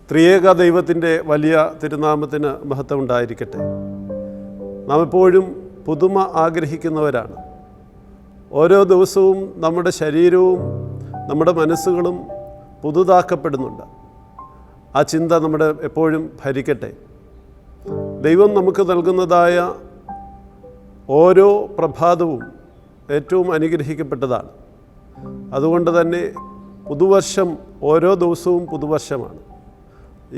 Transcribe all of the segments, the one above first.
ത്രിയേക ദൈവത്തിൻ്റെ വലിയ തിരുനാമത്തിന് മഹത്വം ഉണ്ടായിരിക്കട്ടെ. നാം എപ്പോഴും പുതുമ ആഗ്രഹിക്കുന്നവരാണ്. ഓരോ ദിവസവും നമ്മുടെ ശരീരവും നമ്മുടെ മനസ്സുകളും പുതുതാക്കപ്പെടുന്നുണ്ട്. ആ ചിന്ത നമ്മുടെ എപ്പോഴും ഭരിക്കട്ടെ. ദൈവം നമുക്ക് നൽകുന്നതായ ഓരോ പ്രഭാതവും ഏറ്റവും അനുഗ്രഹിക്കപ്പെട്ടതാണ്. അതുകൊണ്ട് തന്നെ പുതുവർഷം ഓരോ ദിവസവും പുതുവർഷമാണ്.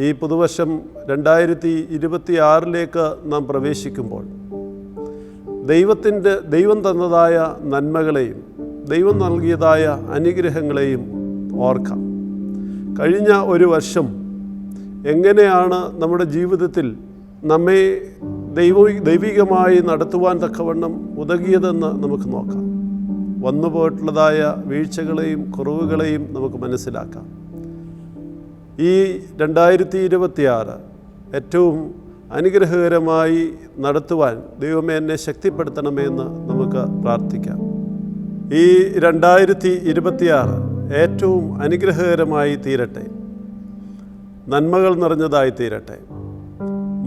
ഈ പുതുവർഷം 2026 നാം പ്രവേശിക്കുമ്പോൾ ദൈവം തന്നതായ നന്മകളെയും ദൈവം നൽകിയതായ അനുഗ്രഹങ്ങളെയും ഓർക്കാം. കഴിഞ്ഞ ഒരു വർഷം എങ്ങനെയാണ് നമ്മുടെ ജീവിതത്തിൽ നമ്മെ ദൈവികമായി നടത്തുവാൻ തക്കവണ്ണം ഉതകിയതെന്ന് നമുക്ക് നോക്കാം. വന്നുപോയിട്ടുള്ളതായ വീഴ്ചകളെയും കുറവുകളെയും നമുക്ക് മനസ്സിലാക്കാം. ഈ 2026 ഏറ്റവും അനുഗ്രഹകരമായി നടത്തുവാൻ ദൈവമേ എന്നെ ശക്തിപ്പെടുത്തണമെന്ന് നമുക്ക് പ്രാർത്ഥിക്കാം. ഈ 2026 ഏറ്റവും അനുഗ്രഹകരമായി തീരട്ടെ, നന്മകൾ നിറഞ്ഞതായി തീരട്ടെ.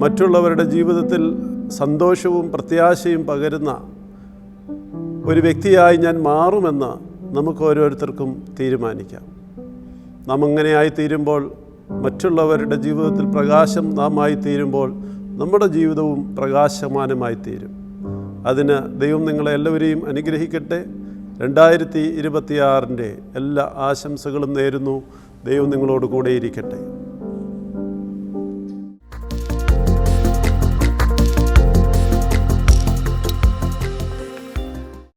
മറ്റുള്ളവരുടെ ജീവിതത്തിൽ സന്തോഷവും പ്രത്യാശയും പകരുന്ന ഒരു വ്യക്തിയായി ഞാൻ മാറുമെന്ന് നമുക്ക് ഓരോരുത്തർക്കും തീരുമാനിക്കാം. നാം അങ്ങനെയായി തീരുമ്പോൾ, മറ്റുള്ളവരുടെ ജീവിതത്തിൽ പ്രകാശം നാം ആയി തീരുമ്പോൾ, നമ്മുടെ ജീവിതവും പ്രകാശമാനമായി തീരും. അതിന് ദൈവം നിങ്ങളെ എല്ലാവരെയും അനുഗ്രഹിക്കട്ടെ. 2026 എല്ലാ ആശംസകളും നേരുന്നു. ദൈവം നിങ്ങളോട് കൂടെ ഇരിക്കട്ടെ.